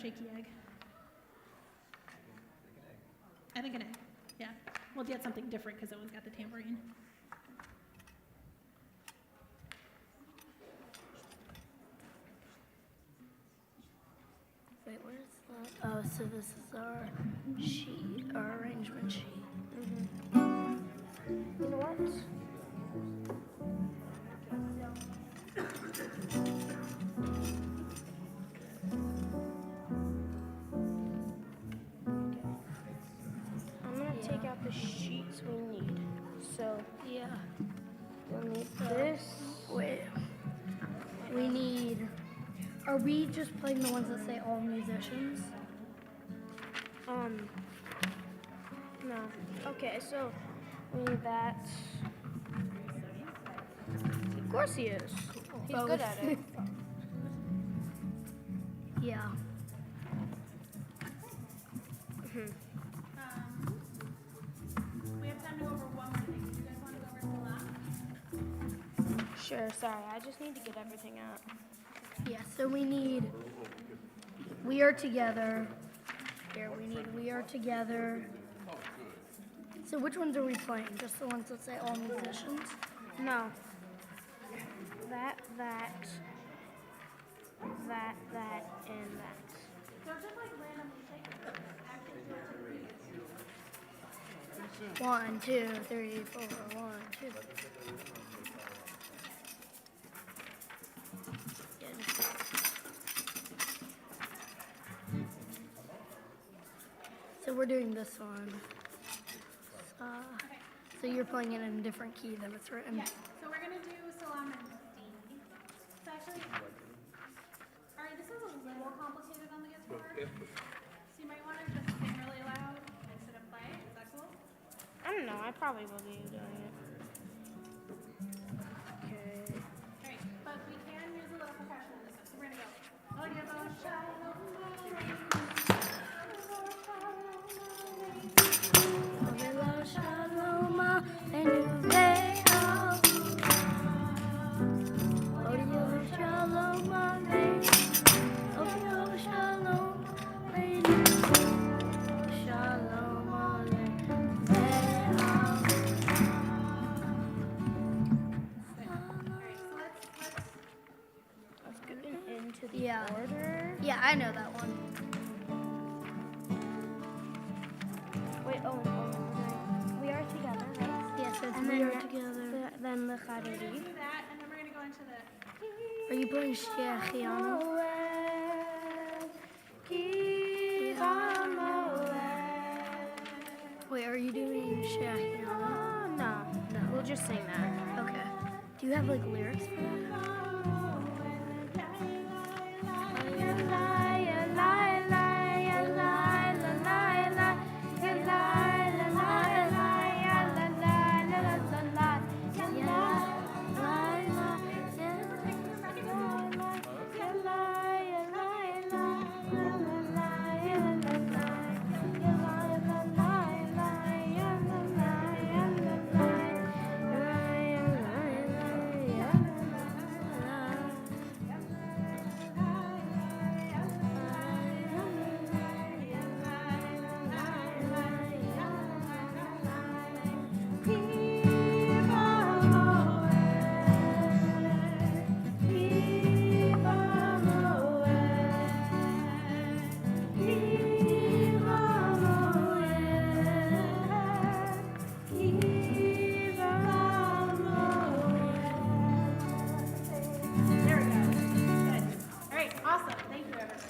shaky egg. I think an egg, yeah. We'll get something different because that one's got the tambourine. Wait, where's that? Oh, so this is our sheet, our arrangement sheet. You know what? I'm gonna take out the sheets we need. So Yeah. we'll need this. Wait. We need. Are we just playing the ones that say all musicians? No. Okay, so we need that. Of course he is. He's good at it. Yeah. We have time to go over one more thing. Do you guys want to go over Salah? Sure, sorry. I just need to get everything out. Yeah, so we need. We are together. Here, we need we are together. So which ones are we playing? Just the ones that say all musicians? No. That, and that. So just like randomly take it. Actually do it to the previous. 1, 2, 3, 4. 1, 2. So we're doing this one. So you're playing it in a different key than it's written. Yeah, so we're going to do Salam and D. So actually, all right, this is a little complicated on the guitar. So you might want to just sing really loud instead of play. Is that cool? I don't know. I probably will be doing it. Okay. All right, but we can use a little percussion in this one. So we're going to go. Oh, yeah, oh, shalom, Let's go into the Yeah. order. Yeah, I know that one. Wait, we are together, right? Yes, it's And we then are that- together. Then the We're going to Khariri. do that, and then we're going to go into the... Are you playing Shechianu? Wait, are you doing Shechianu? No, we'll just sing that. Okay. Do you have like lyrics for that? There we go. Good. All right, awesome. Thank you, everybody.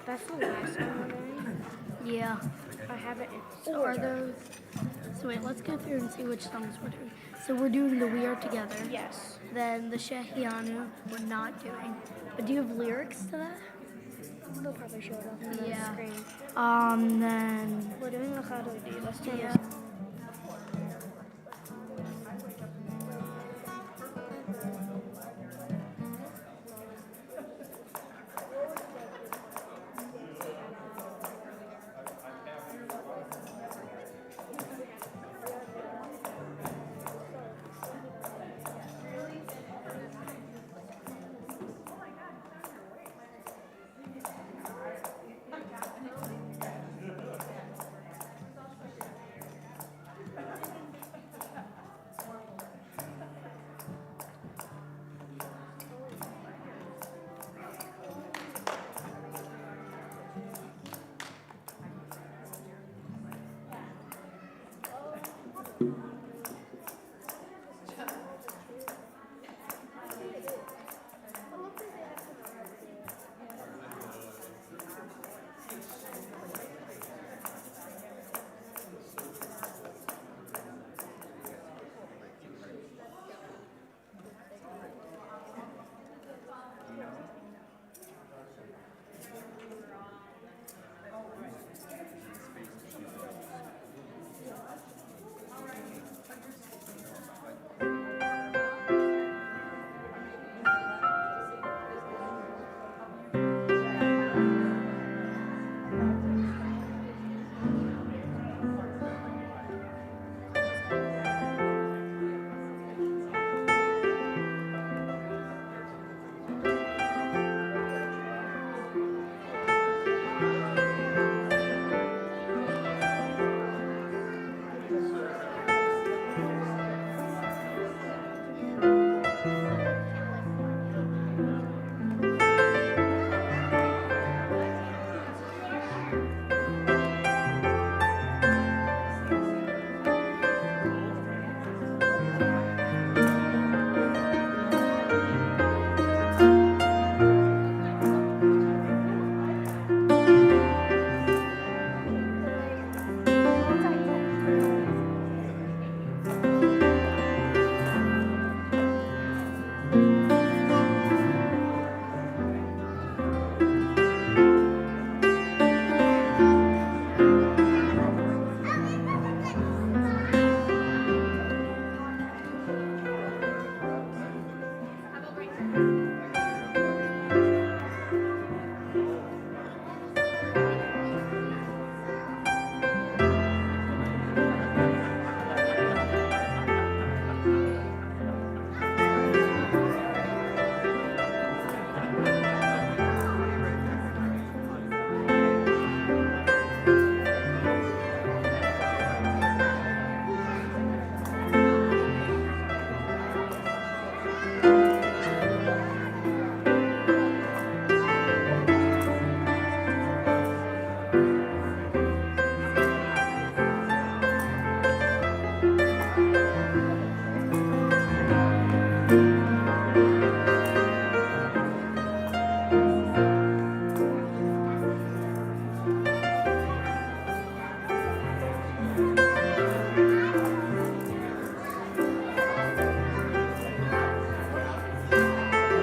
That's the last one we're doing. Yeah. I have it in So are those? So wait, let's go through and see which songs we're doing. So we're doing the We Are Together. Yes. Then the Shechianu we're not doing. But do you have lyrics to that? They'll probably show it up on the Yeah. screen. Then We're doing the Khariri. Let's turn yeah. this.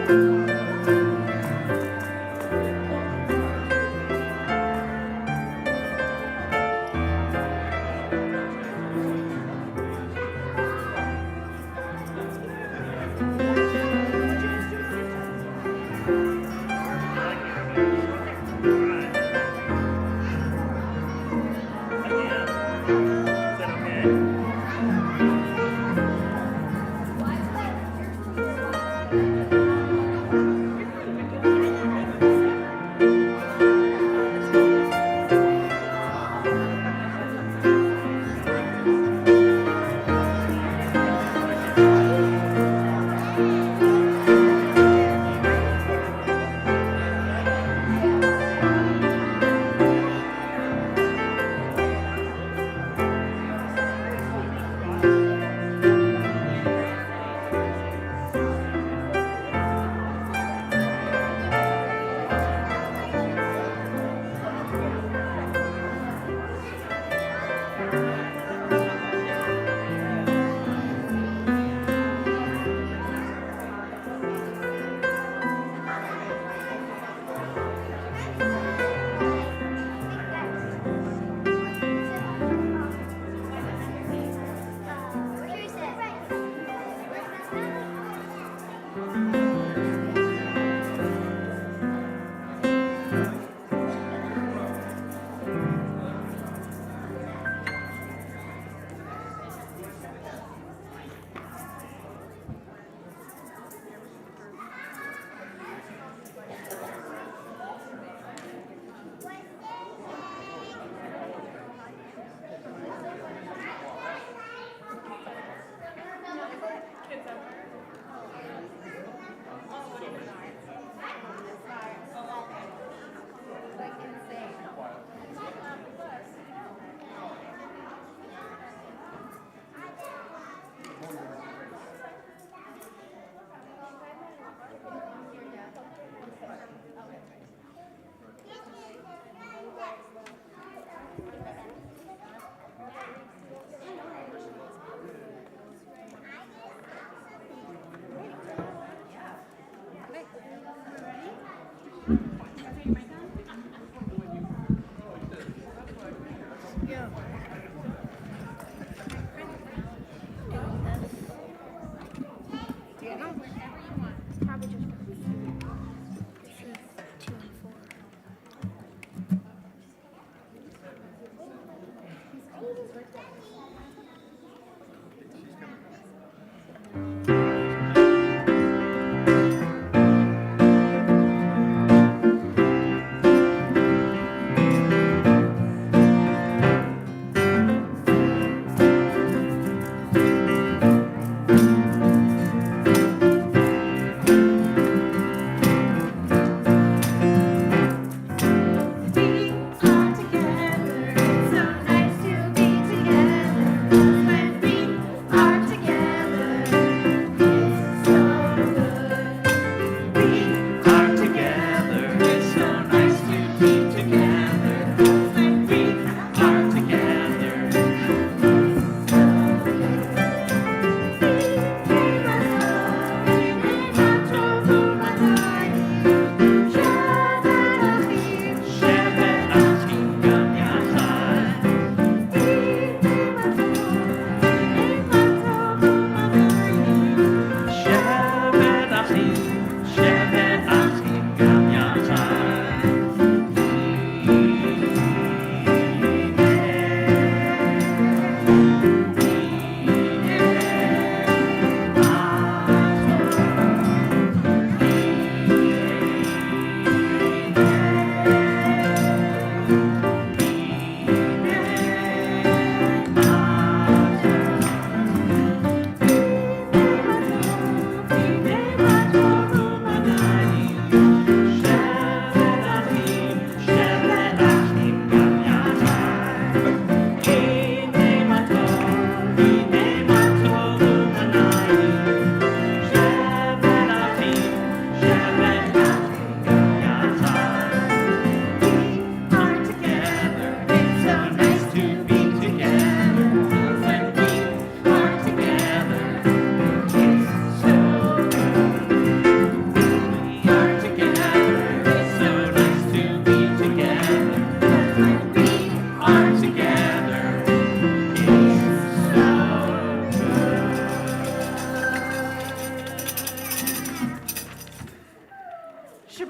Is that okay?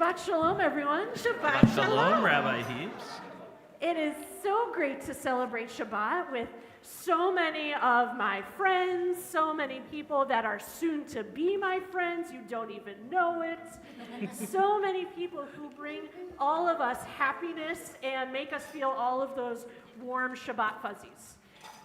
Shabbat Shalom, everyone. Shabbat Shalom, Rabbi Heaps. It is so great to celebrate Shabbat with so many of my friends, so many people that are soon to be my friends. You don't even know it. So many people who bring all of us happiness and make us feel all of those warm Shabbat fuzzies.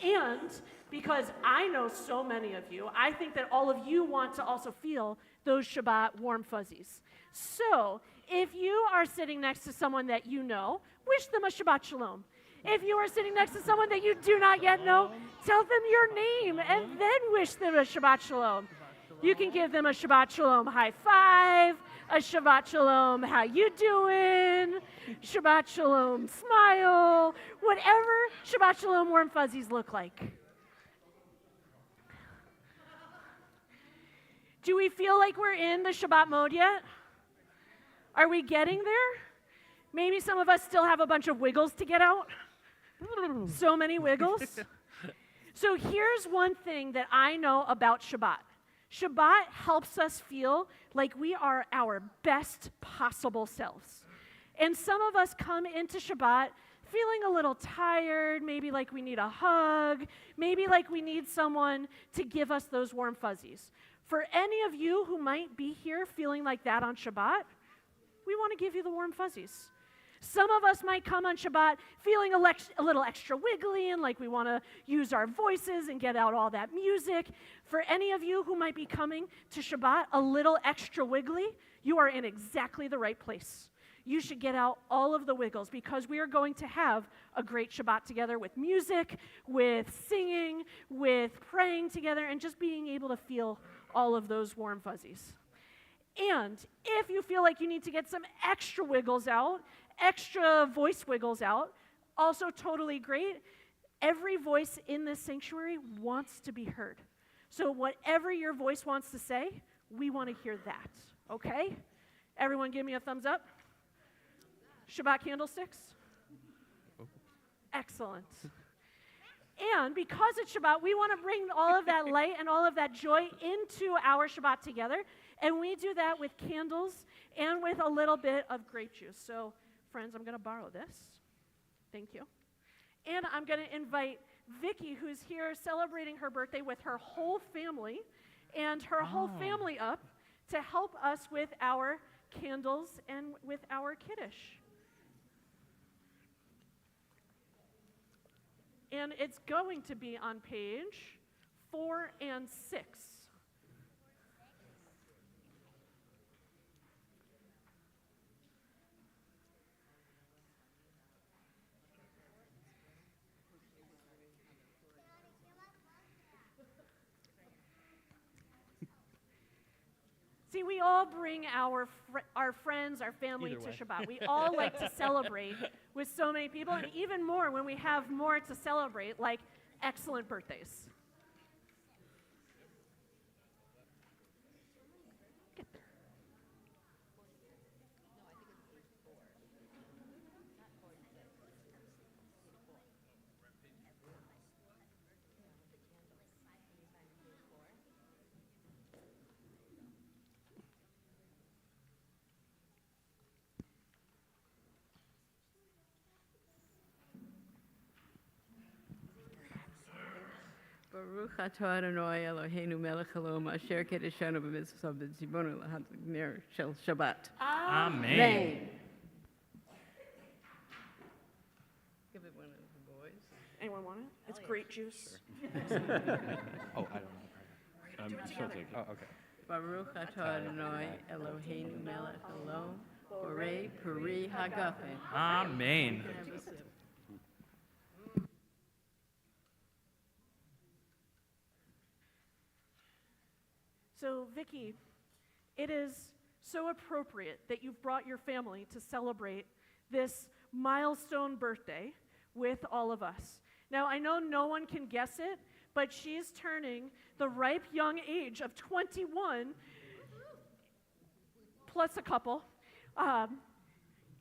And because I know so many of you, I think that all of you want to also feel those Shabbat warm fuzzies. So, if you are sitting next to someone that you know, wish them a Shabbat Shalom. If you are sitting next to someone that you do not yet know, tell them your name and then wish them a Shabbat Shalom. You can give them a Shabbat Shalom high five, a Shabbat Shalom how you doing, Shabbat Shalom smile, whatever Shabbat Shalom warm fuzzies look like. Do we feel like we're in the Shabbat mode yet? Are we getting there? Maybe some of us still have a bunch of wiggles to get out. So many wiggles. So here's one thing that I know about Shabbat. Shabbat helps us feel like we are our best possible selves. And some of us come into Shabbat feeling a little tired, maybe like we need a hug, maybe like we need someone to give us those warm fuzzies. For any of you who might be here feeling like that on Shabbat, we want to give you the warm fuzzies. Some of us might come on Shabbat feeling a little extra wiggly and like we want to use our voices and get out all that music. For any of you who might be coming to Shabbat a little extra wiggly, you are in exactly the right place. You should get out all of the wiggles because we are going to have a great Shabbat together with music, with singing, with praying together, and just being able to feel all of those warm fuzzies. And if you feel like you need to get some extra wiggles out, extra voice wiggles out, also totally great. Every voice in this sanctuary wants to be heard. So whatever your voice wants to say, we want to hear that, okay? Everyone give me a thumbs up. Shabbat candlesticks? Excellent. And because it's Shabbat, we want to bring all of that light and all of that joy into our Shabbat together. And we do that with candles and with a little bit of grape juice. So, friends, I'm going to borrow this. Thank you. And I'm going to invite Vicky, who's here celebrating her birthday with her whole family, and her whole family up to help us with our candles and with our kiddush. And it's going to be on page 4 and 6. See, we all bring our friends, our family to Shabbat. We all like to celebrate with so many people, and even more when we have more to celebrate, like excellent birthdays. Get there. Baruch atah Adonai Eloheinu melech haolam asher kedeshanu b'mitzvotav v'tzivonu l'hanner shel Shabbat. Amen. Give it one of the boys. Anyone want it? It's grape juice. Oh, I don't know. She'll take it. Oh, okay. Baruch atah Adonai Eloheinu melech haolam borei peri hagafen. Amen. So, Vicky, it is so appropriate that you've brought your family to celebrate this milestone birthday with all of us. Now, I know no one can guess it, but she's turning the ripe young age of 21, plus a couple.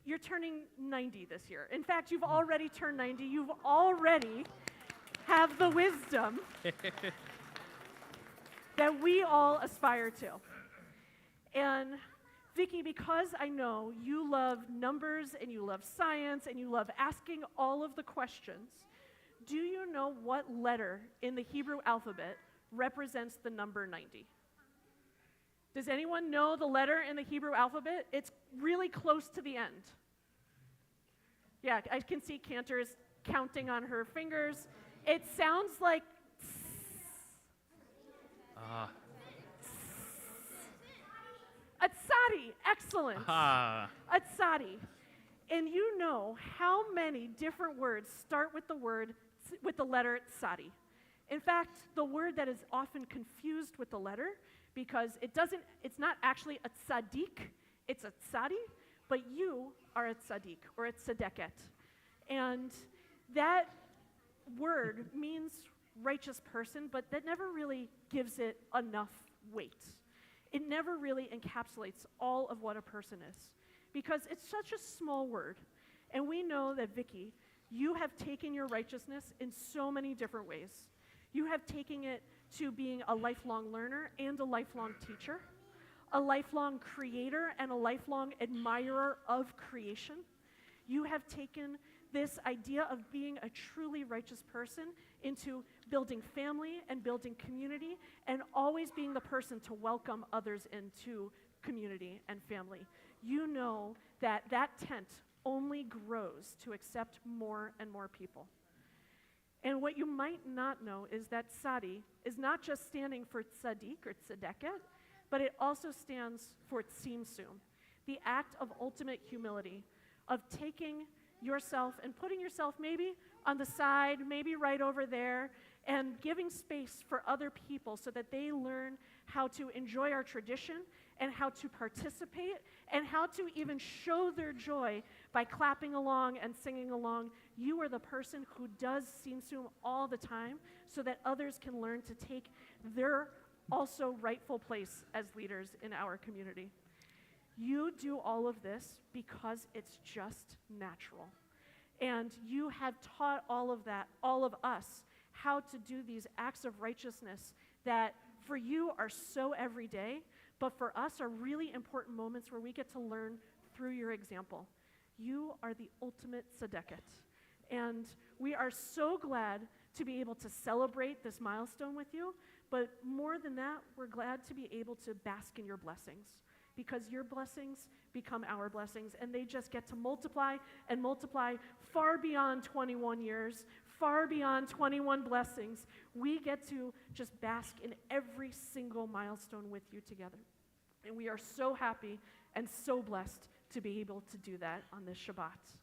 You're turning 90 this year. In fact, you've already turned 90. You've already have the wisdom that we all aspire to. And Vicky, because I know you love numbers and you love science and you love asking all of the questions, do you know what letter in the Hebrew alphabet represents the number 90? Does anyone know the letter in the Hebrew alphabet? It's really close to the end. Yeah, I can see Cantor is counting on her fingers. It sounds like Atsadi. Excellent. Atsadi. And you know how many different words start with the letter tsadi. In fact, the word that is often confused with the letter, because it's not actually a tzaddik, it's a tzadi, but you are a tzaddik or a tzedeket. And that word means righteous person, but that never really gives it enough weight. It never really encapsulates all of what a person is, because it's such a small word. And we know that, Vicky, you have taken your righteousness in so many different ways. You have taken it to being a lifelong learner and a lifelong teacher, a lifelong creator and a lifelong admirer of creation. You have taken this idea of being a truly righteous person into building family and building community and always being the person to welcome others into community and family. You know that that tent only grows to accept more and more people. And what you might not know is that tzadi is not just standing for tzaddik or tzedeket, but it also stands for tzimtzum, the act of ultimate humility, of taking yourself and putting yourself maybe on the side, maybe right over there, and giving space for other people so that they learn how to enjoy our tradition and how to participate and how to even show their joy by clapping along and singing along. You are the person who does tzimtzum all the time so that others can learn to take their also rightful place as leaders in our community. You do all of this because it's just natural. And you have taught all of us, how to do these acts of righteousness that for you are so everyday, but for us are really important moments where we get to learn through your example. You are the ultimate tzedeket. And we are so glad to be able to celebrate this milestone with you, but more than that, we're glad to be able to bask in your blessings, because your blessings become our blessings, and they just get to multiply and multiply far beyond 21 years, far beyond 21 blessings. We get to just bask in every single milestone with you together. And we are so happy and so blessed to be able to do that on this Shabbat.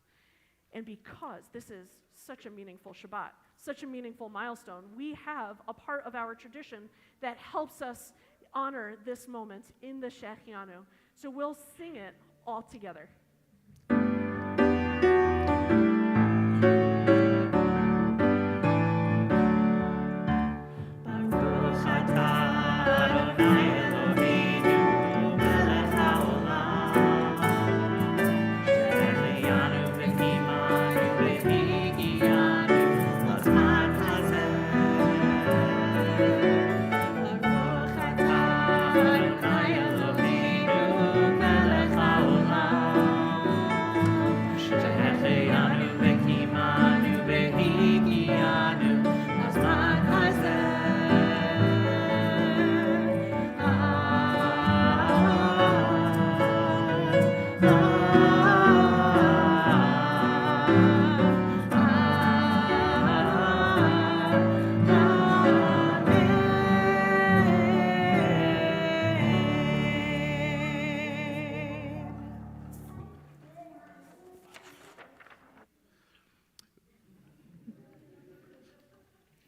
And because this is such a meaningful Shabbat, such a meaningful milestone, we have a part of our tradition that helps us honor this moment in the Shechianu. So we'll sing it all together.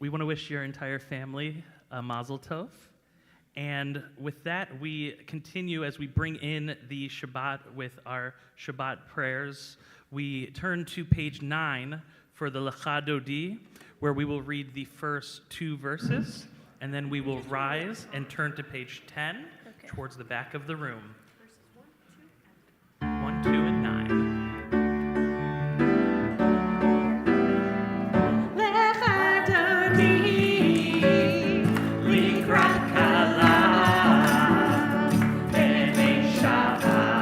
We want to wish your entire family a mazel tov. And with that, we continue as we bring in the Shabbat with our Shabbat prayers. We turn to page 9 for the Lecha Dodi, where we will read the first 2 verses, and then we will rise and turn to page 10 towards the back of the room. 1, 2, and 9. Shabbat.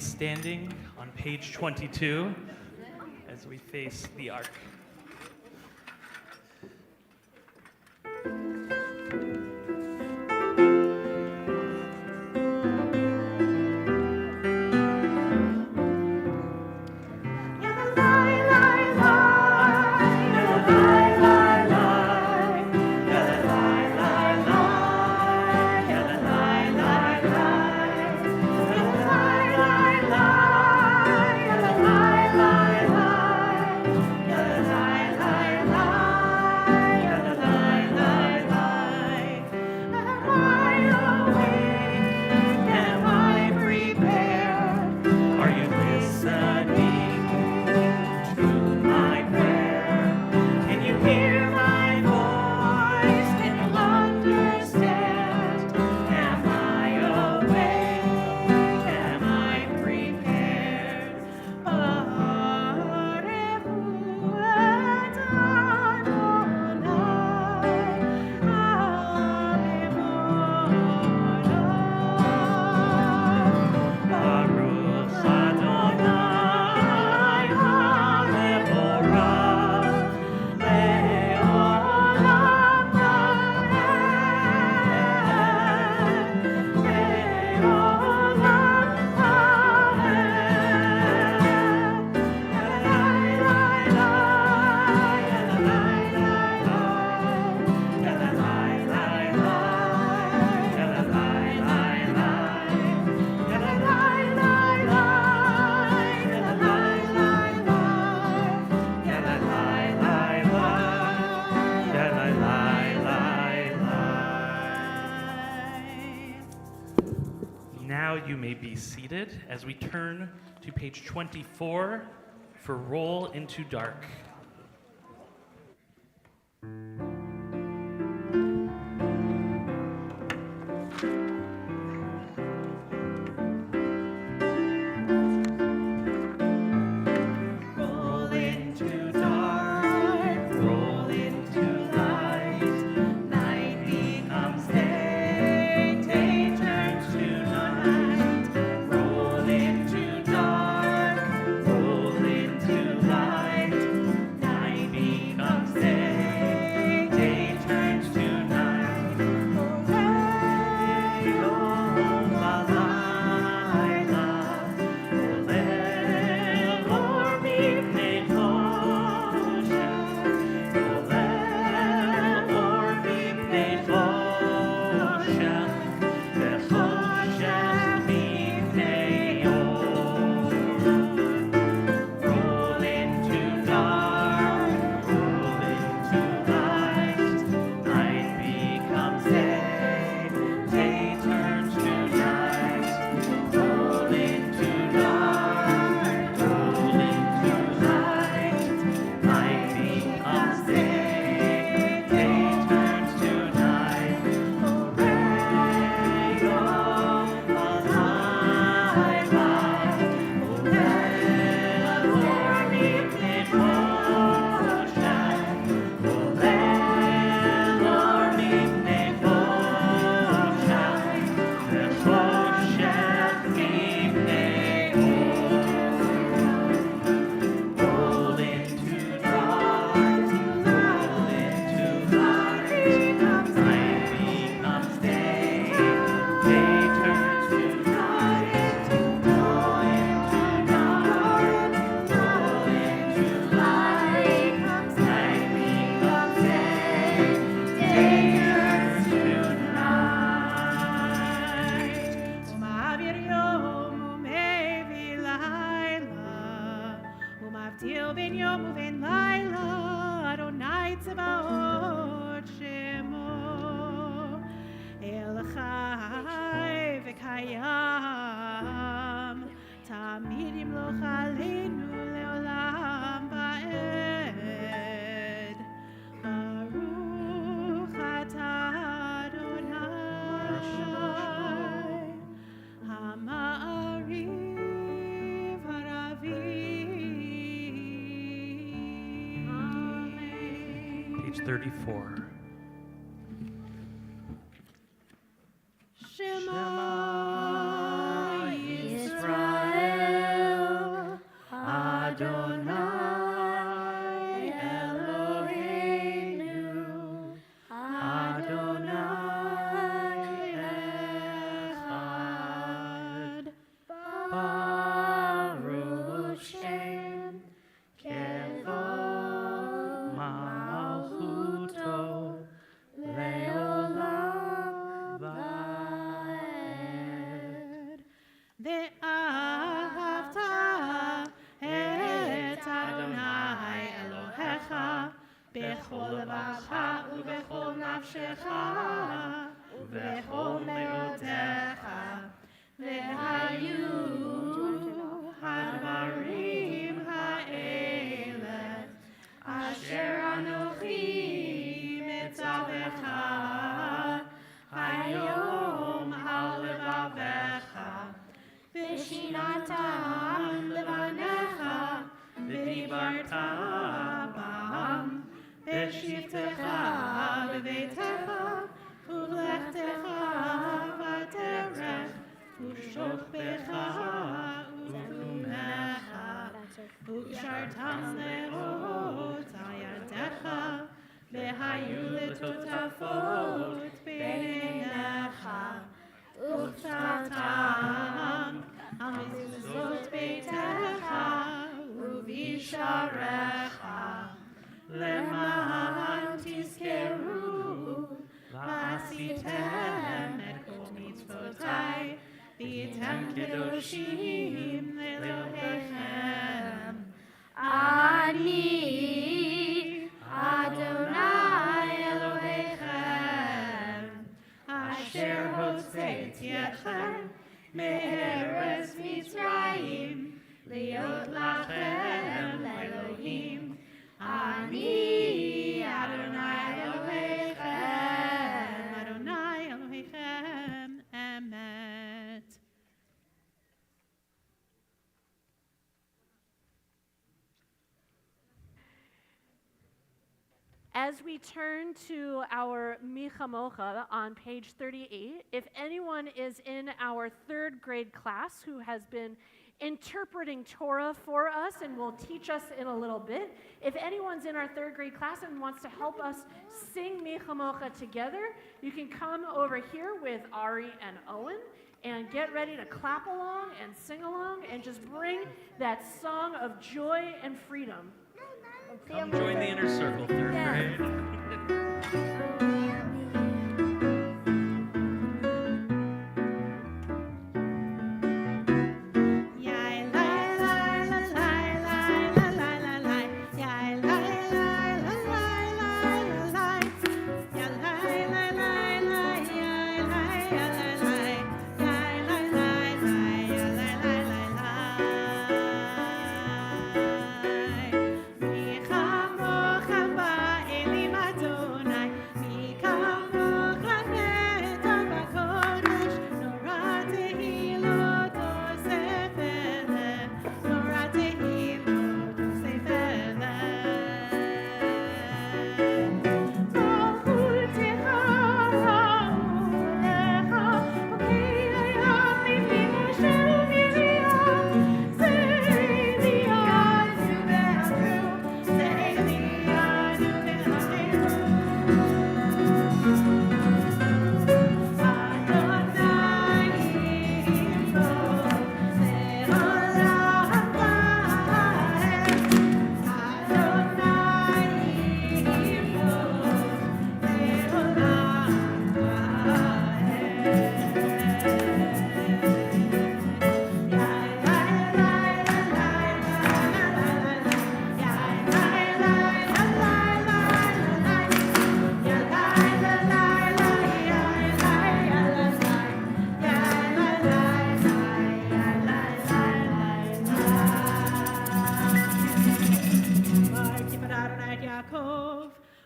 Standing on page 22 as we face the ark. Now you may be seated as we turn to page 24 for Roll into Dark. Roll into dark. מבדיל בין יום ובין לילה, אדוני צבאות שמו. אל חי וקיים, תמיד ימלוך עלינו לעולם ועד. ברוך אתה אדוני, המעריב הרבים. Page 34. Shema Yisrael, Adonai Eloheinu, Adonai Echad. Baruch Shem Kevod Malchuto Leolam Vaed. Ve'ahavta et Adonai Elohecha bechol levacha ubechol nafshecha ubechol me'otecha. Ve'hayu hadvarim ha'ele asher anochi mitzavecha hayom al levavecha v'shinatam levanecha v'dibarta bam v'shivtecha b'veitecha u'vlechtecha v'derech u'shokbecha u'kumecha u'kshartam le'ot ayadecha v'hayu letotafot b'einecha u'ktatam המזוזות ביתך ובשעריך למען תזכרו ועשיתם את כל מצוותיי והייתם קדושים לאלוהיכם. אני אדוני אלוהיכם אשר הוצאתי אתכם מארץ מצרים להיות לכם לאלוהים. אני אדוני אלוהיכם, אדוני אלוהיכם אמת. As we turn to our Michamocha on page 38, if anyone is in our third grade class who has been interpreting Torah for us and will teach us in a little bit, if anyone's in our third grade class and wants to help us sing Michamocha together, you can come over here with Ari and Owen and get ready to clap along and sing along and just bring that song of joy and freedom. Come join the inner circle, third grade. Come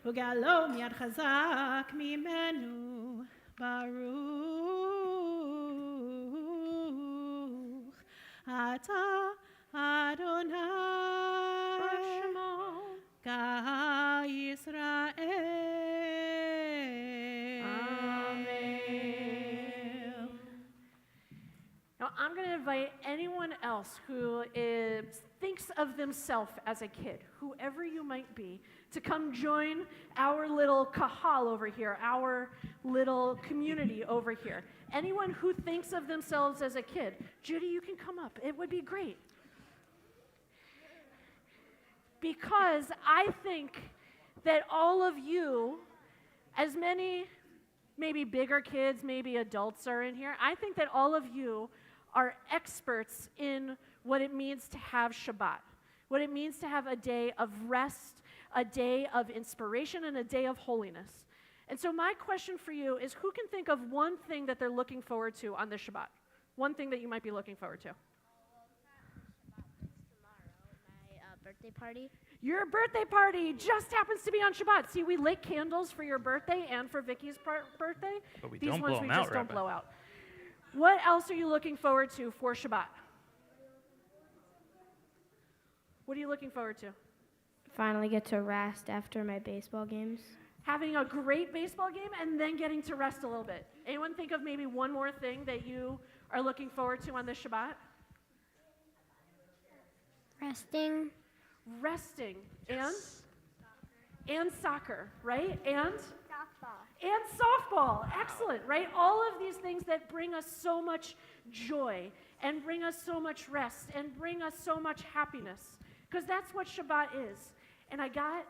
וגלום יד חזק ממנו ברוך אתה אדוני גא ישראל. Amen. Now, I'm going to invite anyone else who thinks of themselves as a kid, whoever you might be, to come join our little kahal over here, our little community over here. Anyone who thinks of themselves as a kid, Judy, you can come up. It would be great. Because I think that all of you, as many maybe bigger kids, maybe adults are in here, I think that all of you are experts in what it means to have Shabbat, what it means to have a day of rest, a day of inspiration, and a day of holiness. And so my question for you is, who can think of one thing that they're looking forward to on this Shabbat? One thing that you might be looking forward to. Birthday party. Your birthday party just happens to be on Shabbat. See, we lit candles for your birthday and for Vicky's birthday. But we These don't ones blow we 'em out, just don't Rabbi. blow out. What else are you looking forward to for Shabbat? What are you looking forward to? Finally get to rest after my baseball games. Having a great baseball game and then getting to rest a little bit. Anyone think of maybe one more thing that you are looking forward to on this Shabbat? Resting. Resting. And soccer, right? And softball. Excellent, right? All of these things that bring us so much joy and bring us so much rest and bring us so much happiness, because that's what Shabbat is. And I got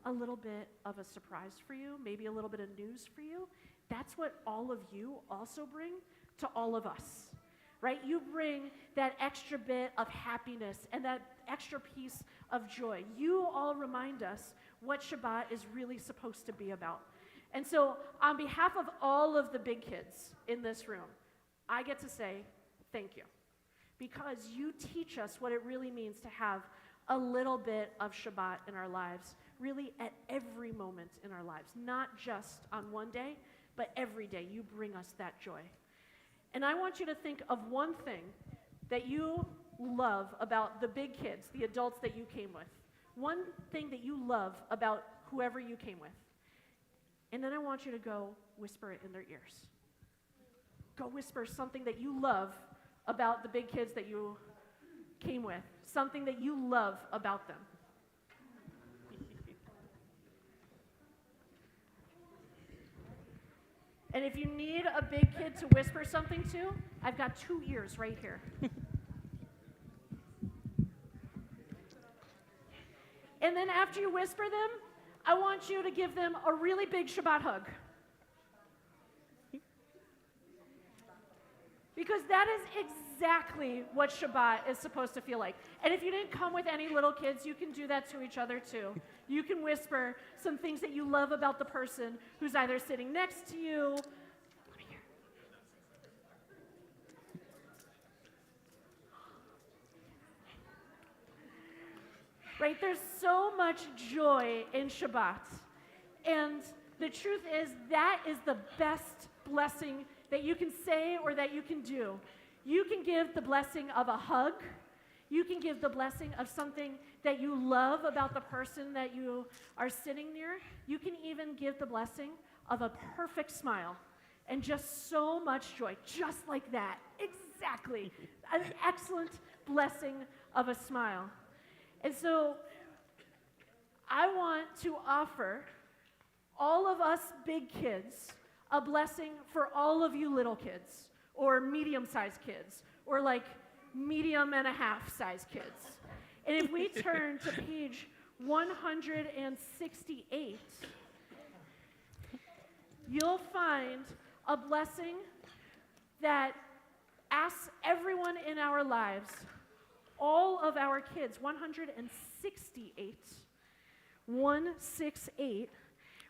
a little bit of a surprise for you, maybe a little bit of news for you. That's what all of you also bring to all of us, right? You bring that extra bit of happiness and that extra piece of joy. You all remind us what Shabbat is really supposed to be about. And so on behalf of all of the big kids in this room, I get to say thank you, because you teach us what it really means to have a little bit of Shabbat in our lives, really at every moment in our lives, not just on one day, but every day you bring us that joy. And I want you to think of one thing that you love about the big kids, the adults that you came with. One thing that you love about whoever you came with. And then I want you to go whisper it in their ears. Go whisper something that you love about the big kids that you came with, something that you love about them. And if you need a big kid to whisper something to, I've got 2 ears right here. And then after you whisper them, I want you to give them a really big Shabbat hug. Because that is exactly what Shabbat is supposed to feel like. And if you didn't come with any little kids, you can do that to each other too. You can whisper some things that you love about the person who's either sitting next to you. Let me hear. Right? There's so much joy in Shabbat. And the truth is, that is the best blessing that you can say or that you can do. You can give the blessing of a hug. You can give the blessing of something that you love about the person that you are sitting near. You can even give the blessing of a perfect smile and just so much joy, just like that. Exactly. An excellent blessing of a smile. And so I want to offer all of us big kids a blessing for all of you little kids, or medium-sized kids, or like medium and a half size kids. And if we turn to page 168, you'll find a blessing that asks everyone in our lives, all of our kids, 168,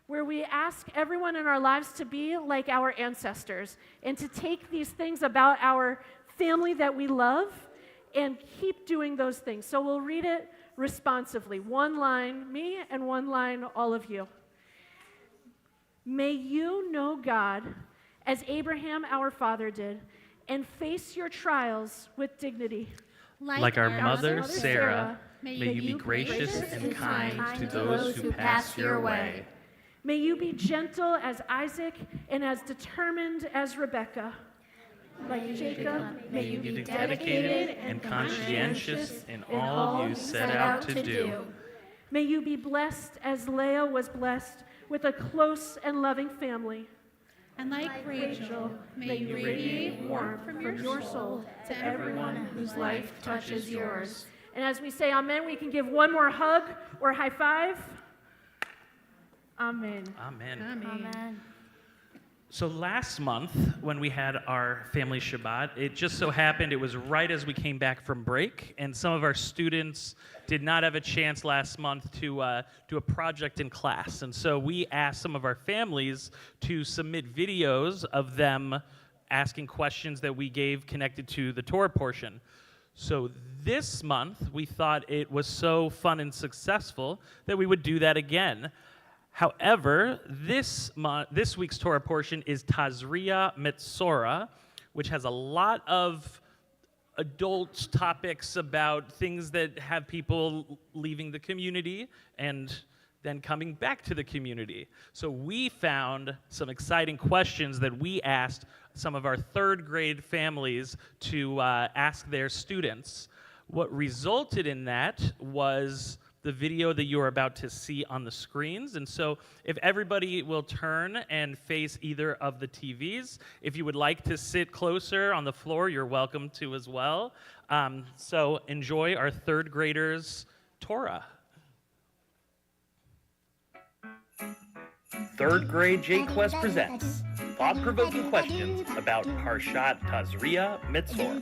where we ask everyone in our lives to be like our ancestors and to take these things about our family that we love and keep doing those things. So we'll read it responsively. One line, me, and one line, all of you. May you know God as Abraham our father did, and face your trials with dignity. Like our mother, Sarah, may you be gracious and kind to those who pass your way. May you be gentle as Isaac and as determined as Rebekah. Like Jacob, May you be dedicated and conscientious in all you set out to do. May you be blessed as Leah was blessed with a close and loving family. And like Rachel, may you radiate warmth from your soul to everyone whose life touches yours. And as we say amen, we can give one more hug or high five. Amen. Amen. Amen. So last month, when we had our family Shabbat, it just so happened it was right as we came back from break, and some of our students did not have a chance last month to do a project in class. And so we asked some of our families to submit videos of them asking questions that we gave connected to the Torah portion. So this month, we thought it was so fun and successful that we would do that again. However, this week's Torah portion is Tazria Metzora, which has a lot of adult topics about things that have people leaving the community and then coming back to the community. So we found some exciting questions that we asked some of our third grade families to ask their students. What resulted in that was the video that you're about to see on the screens. And so if everybody will turn and face either of the TVs, if you would like to sit closer on the floor, you're welcome to as well. So enjoy our third graders' Torah. Third grade J-Quest presents thought-provoking questions about Parshat Tazria Metzora.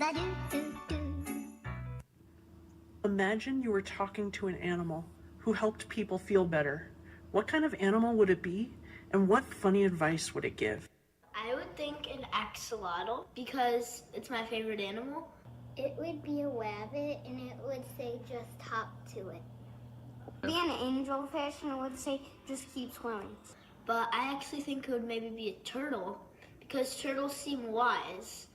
Imagine you were talking to an animal who helped people feel better. What kind of animal would it be, and what funny advice would it give? I would think an axolotl because it's my favorite animal. It would be a rabbit, and it would say, just hop to it. Be an angelfish, and it would say, just keep swimming. But I actually think it would maybe be a turtle because turtles seem wise.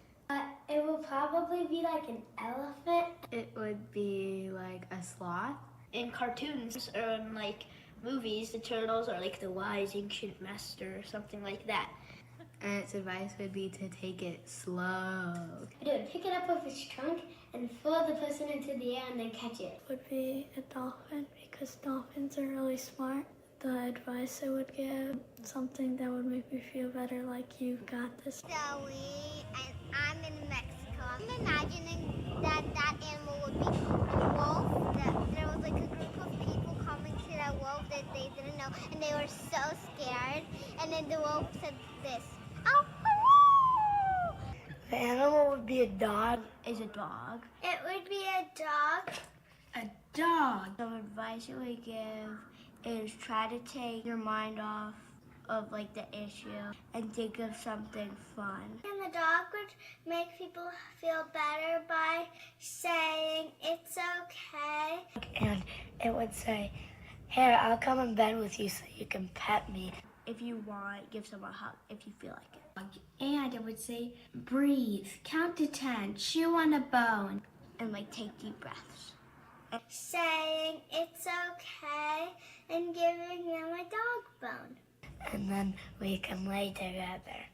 It would probably be like an elephant. It would be like a sloth. In cartoons or in like movies, the turtles are like the wise ancient master or something like that. And its advice would be to take it slow. It would pick it up with its trunk and throw the person into the air and then catch it. Would be a dolphin because dolphins are really smart. The advice I would give, something that would make me feel better, like you got this. I'm in Mexico. I'm imagining that animal would be a wolf. That there was like a group of people coming to that wolf that they didn't know, and they were so scared. And then the wolf said this, "Ow, hello!" The animal would be a dog. Is a dog. It would be a dog. A dog. Some advice I would give is try to take your mind off of like the issue and think of something fun. And the dog would make people feel better by saying it's okay. And it would say, "Here, I'll come in bed with you so you can pet me." If you want, give someone a hug if you feel like it. And it would say, breathe, count to 10, chew on a bone. And like take deep breaths. Saying it's okay and giving them a dog bone. And then we can lay together.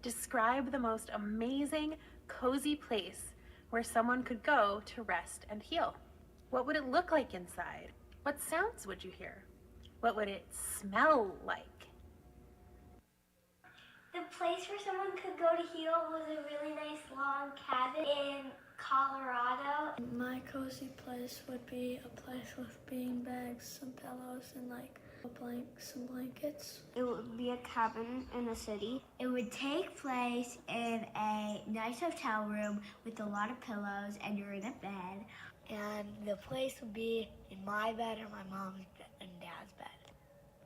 Describe the most amazing, cozy place where someone could go to rest and heal. What would it look like inside? What sounds would you hear? What would it smell like? The place where someone could go to heal was a really nice long cabin in Colorado. My cozy place would be a place with bean bags, some pillows, and like some blankets. It would be a cabin in a city. It would take place in a nice hotel room with a lot of pillows, and you're in a bed. And the place would be in my bed or my mom's and dad's bed.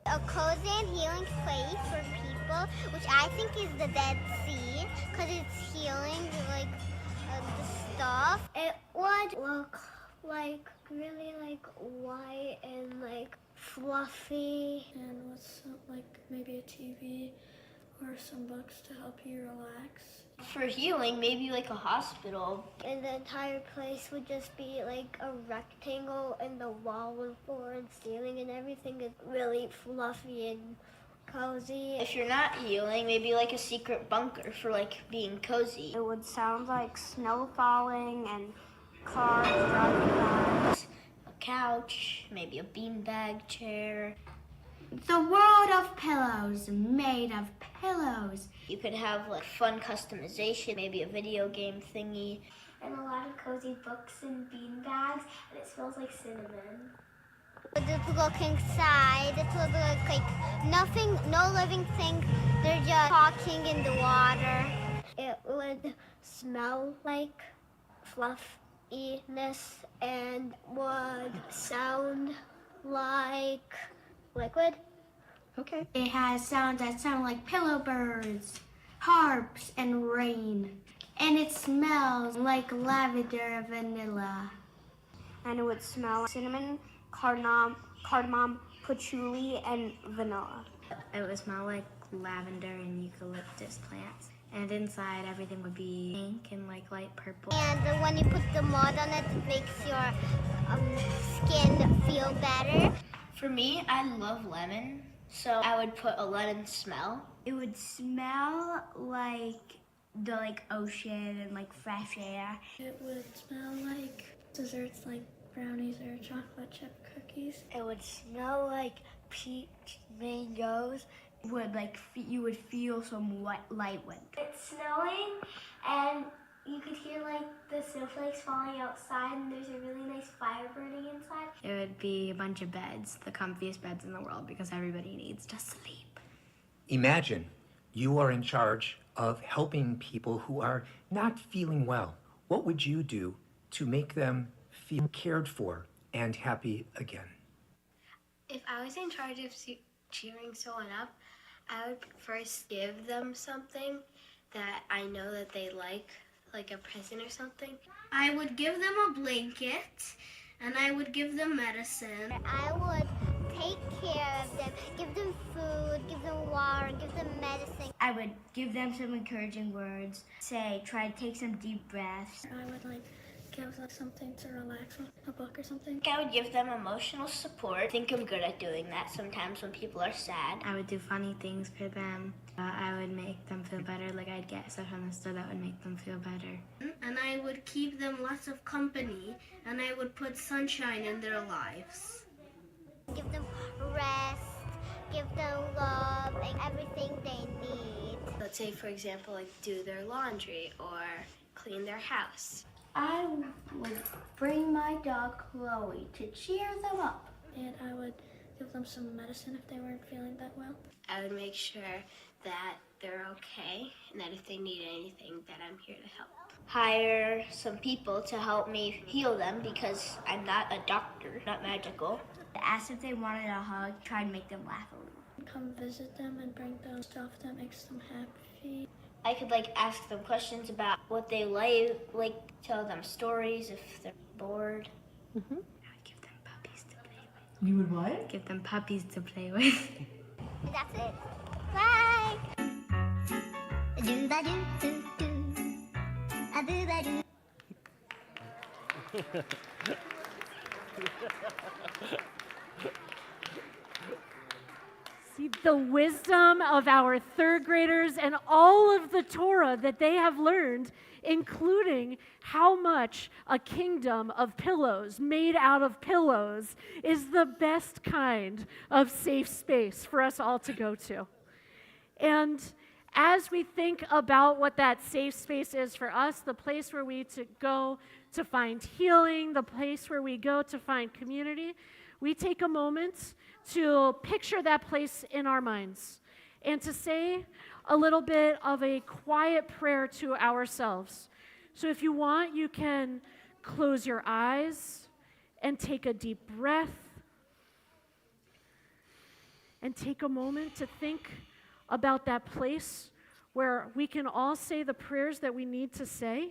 A cozy and healing place for people, which I think is the Dead Sea, because it's healing like the stuff. It would look like really like white and like fluffy. And what's like maybe a TV or some books to help you relax. For healing, maybe like a hospital. And the entire place would just be like a rectangle, and the wall and floor and ceiling and everything is really fluffy and cozy. If you're not healing, maybe like a secret bunker for like being cozy. It would sound like snow falling and cars driving by. A couch, maybe a beanbag chair. The world of pillows, made of pillows. You could have like fun customization, maybe a video game thingy. And a lot of cozy books and bean bags, and it smells like cinnamon. This would look inside. This would look like nothing, no living thing. They're just talking in the water. It would smell like fluffiness and would sound like liquid. Okay. It has sounds that sound like pillow birds, harps, and rain. And it smells like lavender and vanilla. And it would smell like cinnamon, cardamom, patchouli, and vanilla. It would smell like lavender and eucalyptus plants. And inside everything would be pink and like light purple. And when you put the mud on it, it makes your skin feel better. For me, I love lemon, so I would put a lemon smell. It would smell like the ocean and like fresh air. It would smell like desserts like brownies or chocolate chip cookies. It would smell like peach mangoes. It would you would feel some light wind. It's snowing, and you could hear like the snowflakes falling outside, and there's a really nice fire burning inside. It would be a bunch of beds, the comfiest beds in the world, because everybody needs to sleep. Imagine you are in charge of helping people who are not feeling well. What would you do to make them feel cared for and happy again? If I was in charge of cheering someone up, I would first give them something that I know that they like a present or something. I would give them a blanket, and I would give them medicine. I would take care of them, give them food, give them water, give them medicine. I would give them some encouraging words, try to take some deep breaths. I would give something to relax with, a book or something. I would give them emotional support. I think I'm good at doing that sometimes when people are sad. I would do funny things for them. I would make them feel better, I'd get stuff from the store that would make them feel better. And I would keep them lots of company, and I would put sunshine in their lives. Give them rest, give them love, and everything they need. Let's say, for example, do their laundry or clean their house. I would bring my dog Chloe to cheer them up. And I would give them some medicine if they weren't feeling that well. I would make sure that they're okay and that if they need anything, that I'm here to help. Hire some people to help me heal them because I'm not a doctor, not magical. Ask if they wanted a hug, try to make them laugh a little. Come visit them and bring them stuff that makes them happy. I could ask them questions about what they like tell them stories if they're bored. Mm-hmm. I would give them puppies to play with. You would what? Give them puppies to play with. That's it. Bye! See the wisdom of our third graders and all of the Torah that they have learned, including how much a kingdom of pillows made out of pillows is the best kind of safe space for us all to go to. And as we think about what that safe space is for us, the place where we go to find healing, the place where we go to find community, we take a moment to picture that place in our minds and to say a little bit of a quiet prayer to ourselves. So if you want, you can close your eyes and take a deep breath and take a moment to think about that place where we can all say the prayers that we need to say,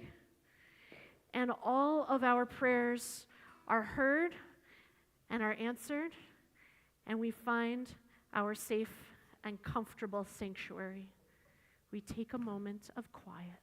and all of our prayers are heard and are answered, and we find our safe and comfortable sanctuary. We take a moment of quiet.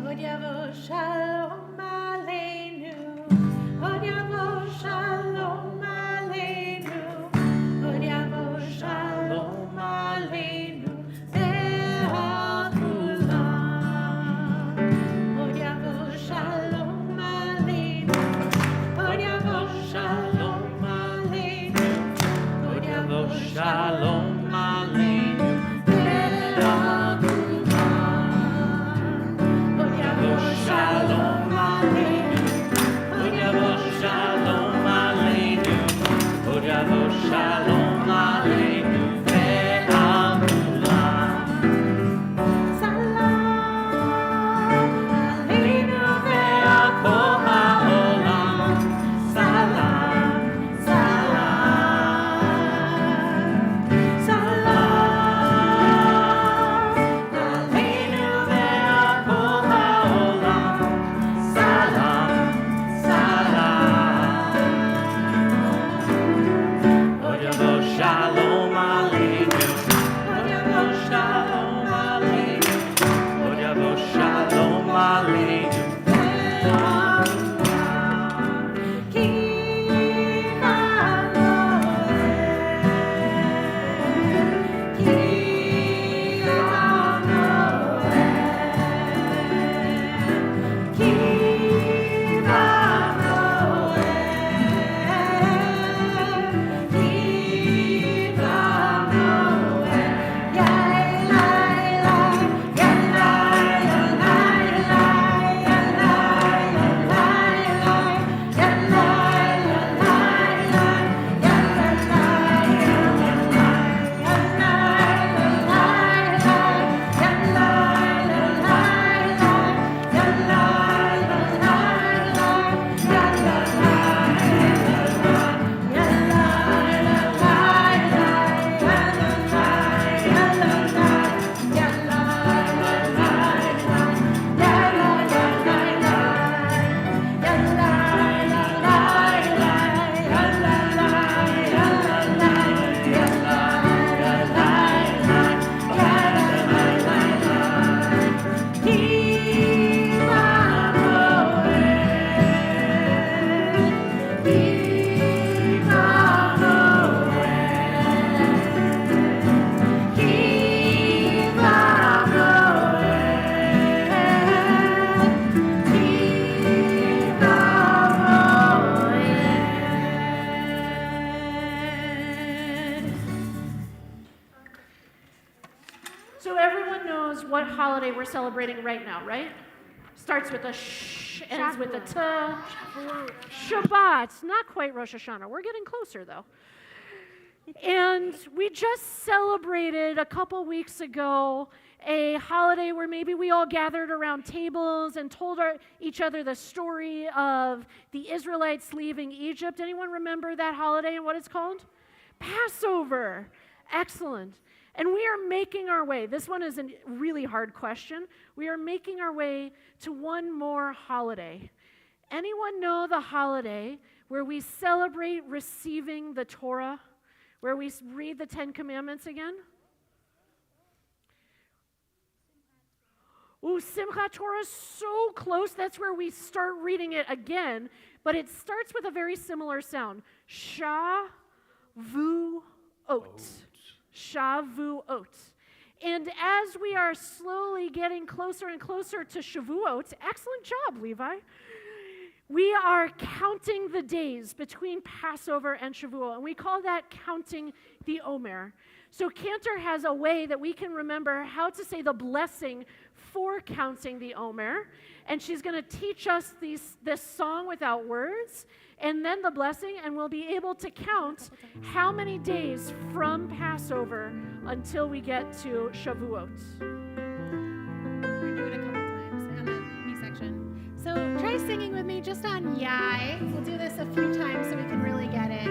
Od Yavo Shalom Aleinu, Od Yavo Shalom Aleinu, Od Yavo Shalom Aleinu, Ve'al Kulam. Od Yavo Shalom Aleinu, Od Yavo Shalom Aleinu, Od Yavo Shalom Aleinu, Ve'al Shalom Aleinu, Od Yavo Shalom Aleinu, Od Yavo Shalom Aleinu, Ve'al Kulam. Salam Aleinu ve'al kol ha'olam. Salam, salam, salam Aleinu ve'al kol ha'olam. Salam, salam. Od Yavo Shalom Aleinu, Od Yavo Shalom Aleinu, Od Yavo Shalom Aleinu, ve'al kulam. Ki va'noel, ki va'noel, ki va'noel, ki va'noel. Yai lai lai, yai lai lai lai, yai lai lai lai, yai lai lai lai, yai lai lai So everyone knows what holiday we're celebrating right now, right? Starts with a sh, ends with a t. Shabbat, not quite Rosh Hashanah. We're getting closer though. And we just celebrated a couple weeks ago a holiday where maybe we all gathered around tables and told each other the story of the Israelites leaving Egypt. Anyone remember that holiday and what it's called? Passover. Excellent. And we are making our way. This one is a really hard question. We are making our way to one more holiday. Anyone know the holiday where we celebrate receiving the Torah? Where we read the 10 Commandments again? Ooh, Simchat Torah is so close. That's where we start reading it again. But it starts with a very similar sound. Shavuot. Shavuot. And as we are slowly getting closer and closer to Shavuot, excellent job, Levi. We are counting the days between Passover and Shavuot, and we call that counting the Omer. So Cantor has a way that we can remember how to say the blessing for counting the Omer, and she's going to teach us this song without words, and then the blessing, and we'll be able to count how many days from Passover until we get to Shavuot. We're going to do it a couple times on the B section. So try singing with me just on Yai. We'll do this a few times so we can really get it.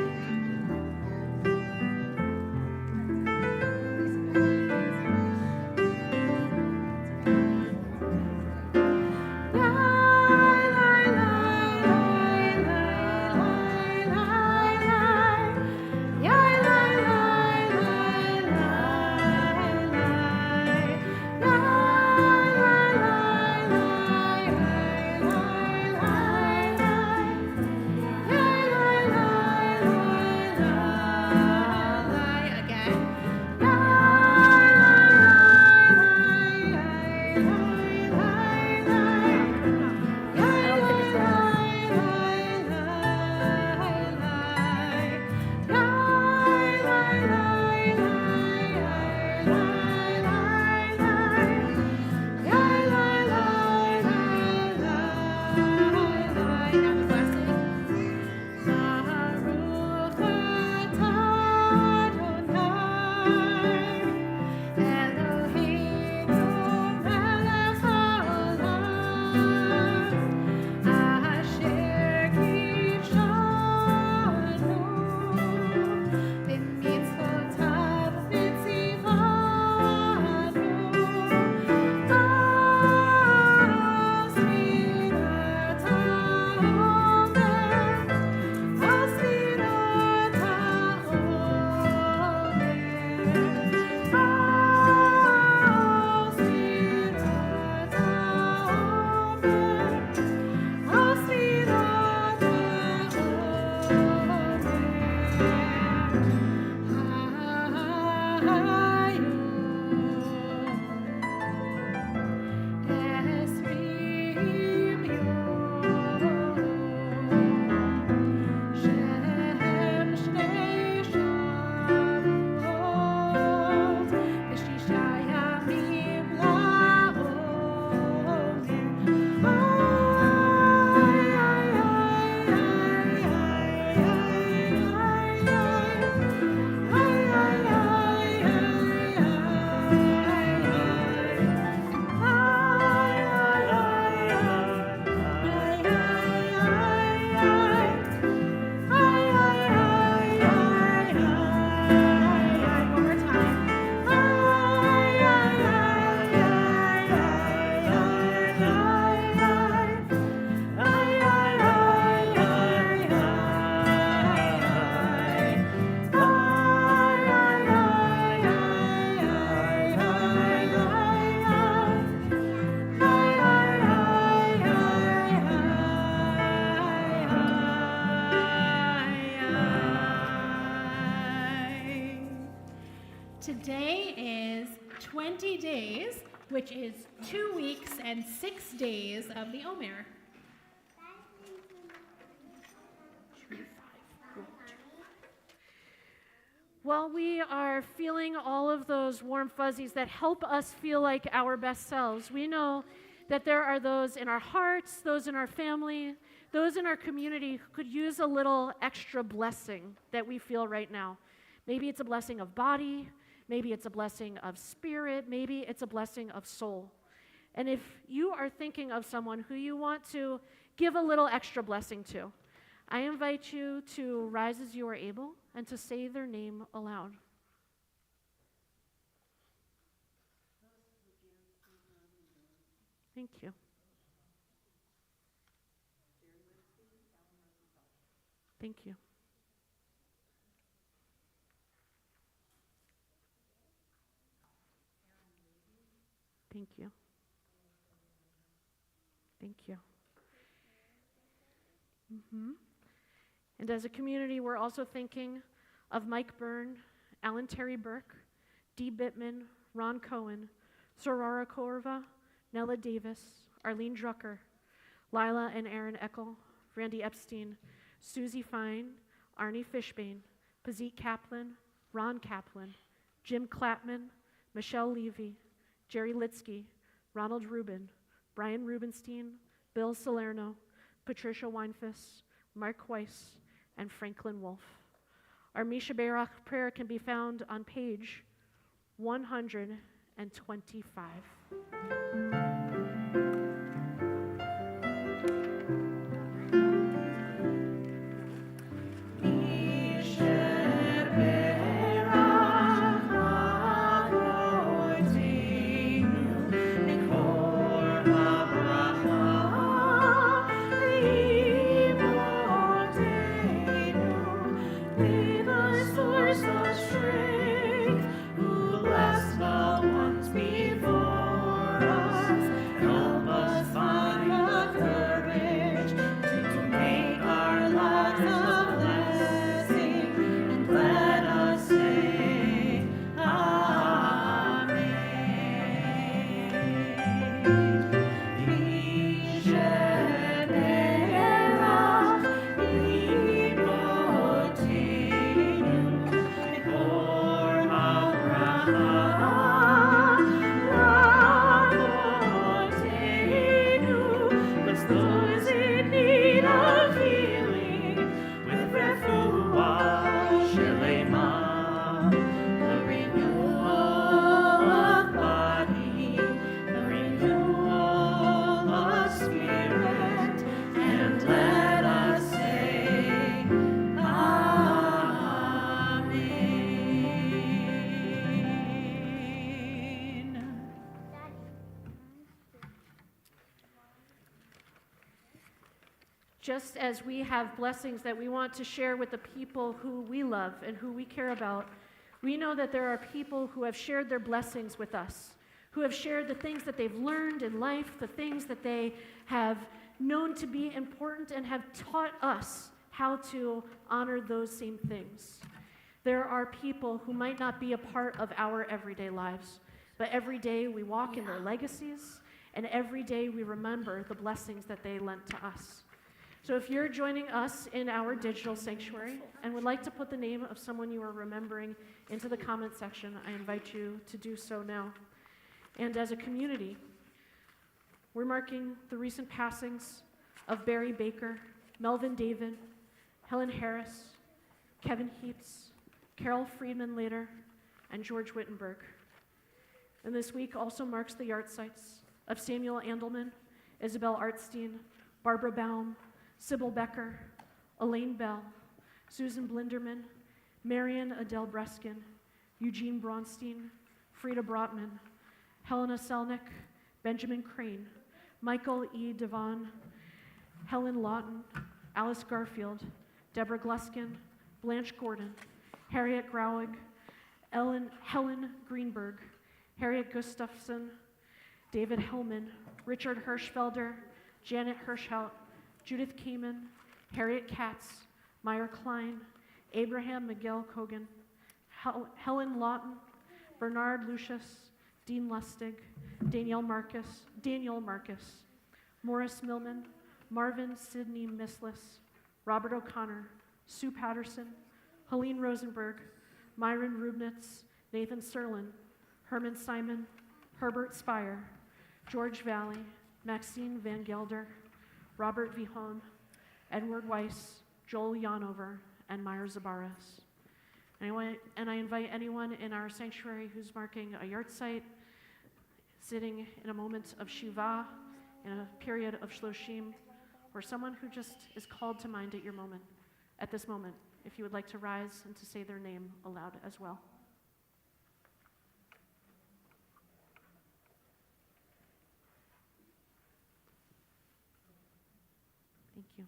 Today is 20 days, which is 2 weeks and 6 days of the Omer. Well, we are feeling all of those warm fuzzies that help us feel like our best selves. We know that there are those in our hearts, those in our family, those in our community who could use a little extra blessing that we feel right now. Maybe it's a blessing of body, maybe it's a blessing of spirit, maybe it's a blessing of soul. And if you are thinking of someone who you want to give a little extra blessing to, I invite you to rise as you are able and to say their name aloud. Thank you. Thank you. Thank you. Thank you. And as a community, we're also thinking of Mike Byrne, Alan Terry Burke, Dee Bittman, Ron Cohen, Sorara Korva, Nella Davis, Arlene Drucker, Lila and Aaron Eckel, Randy Epstein, Susie Fine, Arnie Fishbane, Pazit Kaplan, Ron Kaplan, Jim Clapman, Michelle Levy, Jerry Litsky, Ronald Rubin, Brian Rubenstein, Bill Salerno, Patricia Weinfuss, Mark Weiss, and Franklin Wolf. Our Misha Berach prayer can be found on page 125. Just as we have blessings that we want to share with the people who we love and who we care about, we know that there are people who have shared their blessings with us, who have shared the things that they've learned in life, the things that they have known to be important and have taught us how to honor those same things. There are people who might not be a part of our everyday lives, but every day we walk in their legacies, and every day we remember the blessings that they lent to us. So if you're joining us in our digital sanctuary and would like to put the name of someone you are remembering into the comment section, I invite you to do so now. And as a community, we're marking the recent passings of Barry Baker, Melvin David, Helen Harris, Kevin Heaps, Carol Friedman later, and George Wittenberg. And this week also marks the yard sites of Samuel Andelman, Isabel Artstein, Barbara Baum, Sybil Becker, Elaine Bell, Susan Blinderman, Marion Adele Breskin, Eugene Bronstein, Frida Brotman, Helena Selnick, Benjamin Crane, Michael E. Devon, Helen Lawton, Alice Garfield, Deborah Gluskin, Blanche Gordon, Harriet Grauig, Helen Greenberg, Harriet Gustafson, David Hellman, Richard Hirschfelder, Janet Hirschhout, Judith Kamen, Harriet Katz, Meyer Klein, Abraham Miguel Kogan, Helen Lawton, Bernard Lucius, Dean Lustig, Daniel Marcus, Morris Millman, Marvin Sidney Mislis, Robert O'Connor, Sue Patterson, Helene Rosenberg, Myron Rubnitz, Nathan Serlin, Herman Simon, Herbert Spire, George Valley, Maxine Van Gelder, Robert Vihon, Edward Weiss, Joel Yonover, and Meyer Zabaras. And I invite anyone in our sanctuary who's marking a yard site, sitting in a moment of Shiva, in a period of Shloshim, or someone who just is called to mind at this moment, if you would like to rise and to say their name aloud as well. Thank you.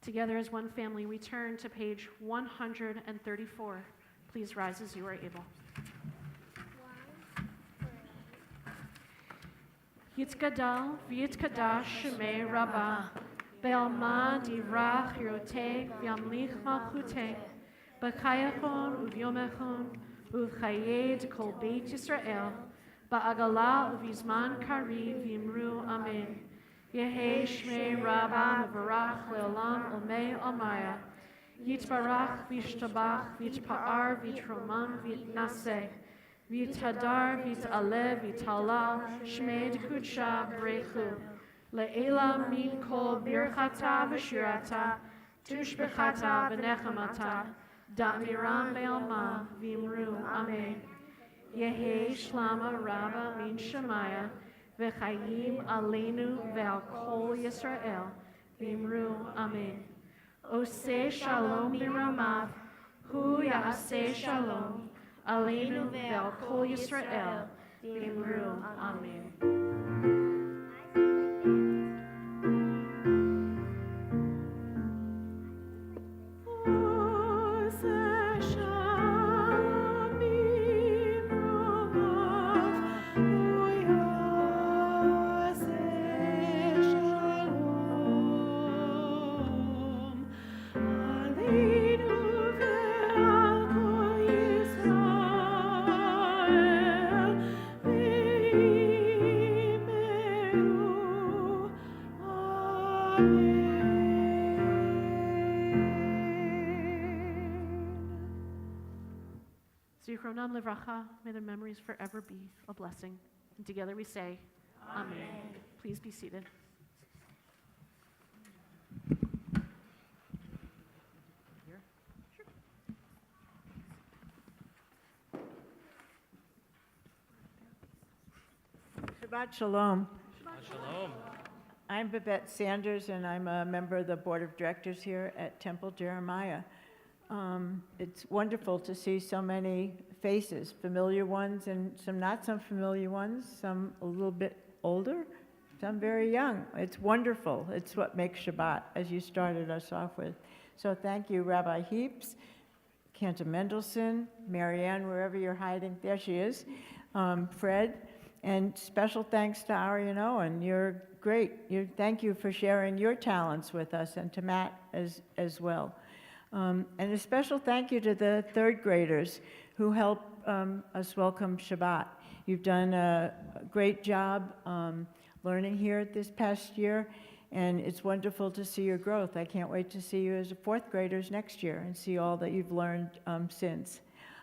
Together as one family, we turn to page 134. Please rise as you are able. Yitzgadal v'yitkadash shemei Rabbah. Be'alma divrach hirotei v'yamlich malchutei. B'chayachon u'vyomechon u'v'chayei kol beit Yisrael. Ba'agala u'vizman kariv v'yimru amen. Yehi shmei Rabbah mevarach le'olam omei omaya. Yitbarach v'yishtabach v'yitpa'ar v'yitromam v'yitnaseh. V'yitadar v'yit'aleh v'yit'halal shmei d'kudsha b'rechu. Le'ela min kol birchata v'shirata tushbechata v'nechamata da'miram be'alma v'imru amen. Yehi shlama Rabba min Shemaya v'chayim aleinu ve'al kol Yisrael v'imru amen. Oseh shalom b'ramav hu ya'aseh shalom aleinu ve'al kol Yisrael v'imru amen. Zichronam livracha, may their memories forever be a blessing. And together we say, Amen. Please be seated. Shabbat Shalom. Shalom. I'm Babette Sanders, and I'm a member of the Board of Directors here at Temple Jeremiah. It's wonderful to see so many faces, familiar ones and some not so familiar ones, some a little bit older, some very young. It's wonderful. It's what makes Shabbat, as you started us off with. So thank you, Rabbi Heaps, Cantor Mendelson, Marianne, wherever you're hiding. There she is. Fred, and special thanks to Ari and Owen. You're great. Thank you for sharing your talents with us, and to Matt as well. And a special thank you to the third graders who helped us welcome Shabbat. You've done a great job learning here this past year, and it's wonderful to see your growth. I can't wait to see you as fourth graders next year and see all that you've learned since.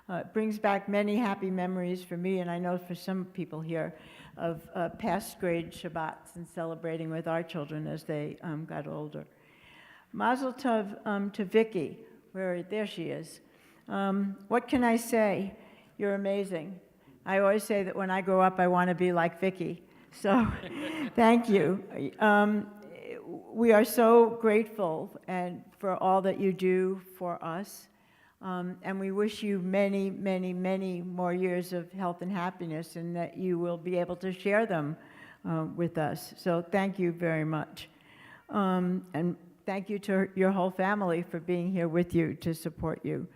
It brings back many happy memories for me, and I know for some people here, of past grade Shabbats and celebrating with our children as they got older. Mazel tov to Vicky. There she is. What can I say? You're amazing. I always say that when I grow up, I want to be like Vicky. So thank you. We are so grateful for all that you do for us. And we wish you many, many, many more years of health and happiness, and that you will be able to share them with us. So thank you very much. And thank you to your whole family for being here with you to support you.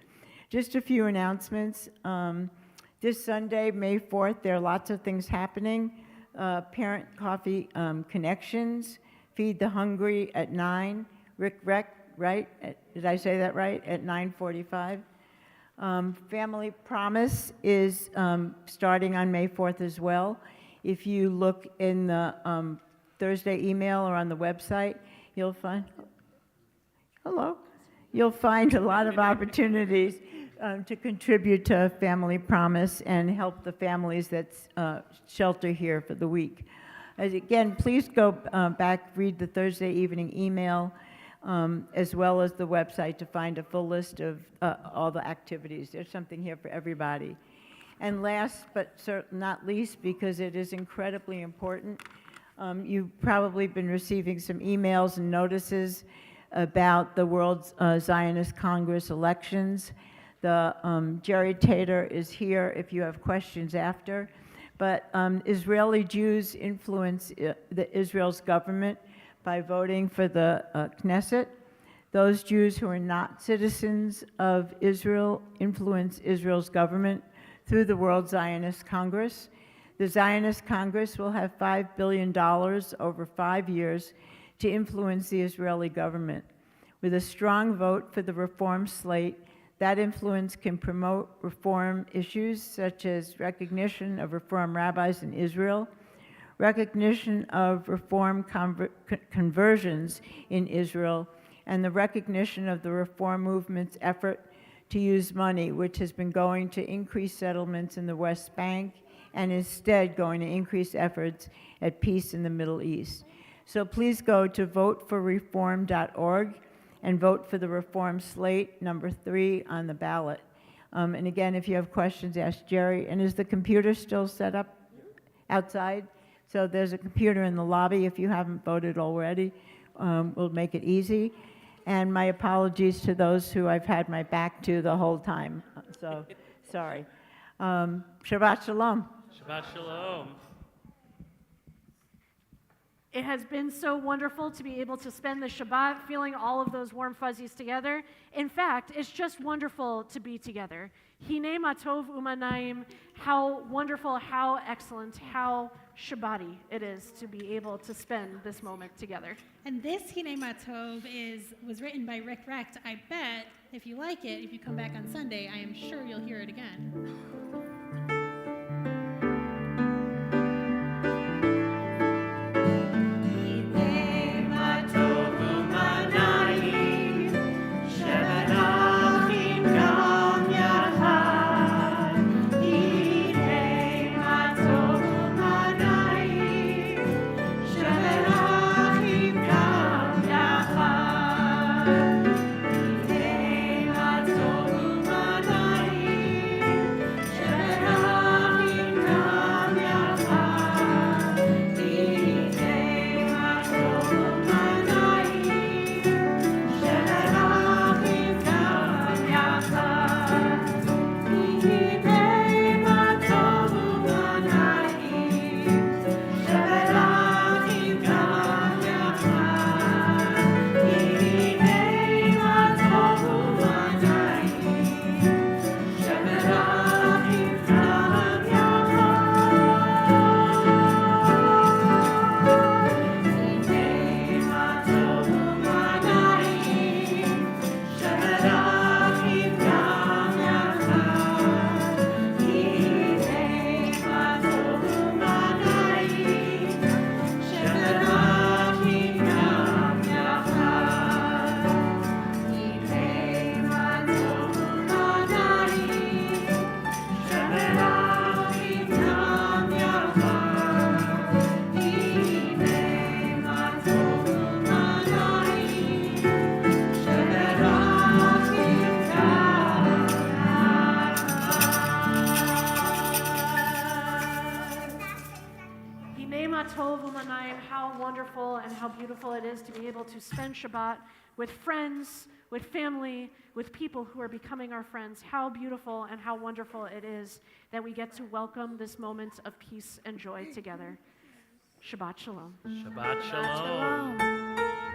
Just a few announcements. This Sunday, May 4th, there are lots of things happening. Parent Coffee Connections, Feed the Hungry at 9, Rick Rec, right? Did I say that right? At 9:45. Family Promise is starting on May 4th as well. If you look in the Thursday email or on the website, you'll find, you'll find a lot of opportunities to contribute to Family Promise and help the families that shelter here for the week. Again, please go back, read the Thursday evening email, as well as the website to find a full list of all the activities. There's something here for everybody. And last but not least, because it is incredibly important, you've probably been receiving some emails and notices about the World Zionist Congress elections. The Jerry Tater is here if you have questions after. But Israeli Jews influence Israel's government by voting for the Knesset. Those Jews who are not citizens of Israel influence Israel's government through the World Zionist Congress. The Zionist Congress will have $5 billion over 5 years to influence the Israeli government. With a strong vote for the reform slate, that influence can promote reform issues such as recognition of Reform rabbis in Israel, recognition of Reform conversions in Israel, and the recognition of the Reform movement's effort to use money, which has been going to increase settlements in the West Bank and instead going to increase efforts at peace in the Middle East. So please go to voteforreform.org and vote for the Reform slate, number 3 on the ballot. And again, if you have questions, ask Jerry. And is the computer still set up outside? So there's a computer in the lobby if you haven't voted already. We'll make it easy. And my apologies to those who I've had my back to the whole time. So, sorry. Shabbat Shalom. Shabbat Shalom. It has been so wonderful to be able to spend the Shabbat feeling all of those warm fuzzies together. In fact, it's just wonderful to be together. Hine matov umanaim, how wonderful, how excellent, how Shabbat-y it is to be able to spend this moment together. And this Hine matov was written by Rick Recht. I bet if you like it, if you come back on Sunday, I am sure you'll hear it again. How wonderful and how beautiful it is to be able to spend Shabbat with friends, with family, with people who are becoming our friends. How beautiful and how wonderful it is that we get to welcome this moment of peace and joy together. Shabbat Shalom. Shabbat Shalom.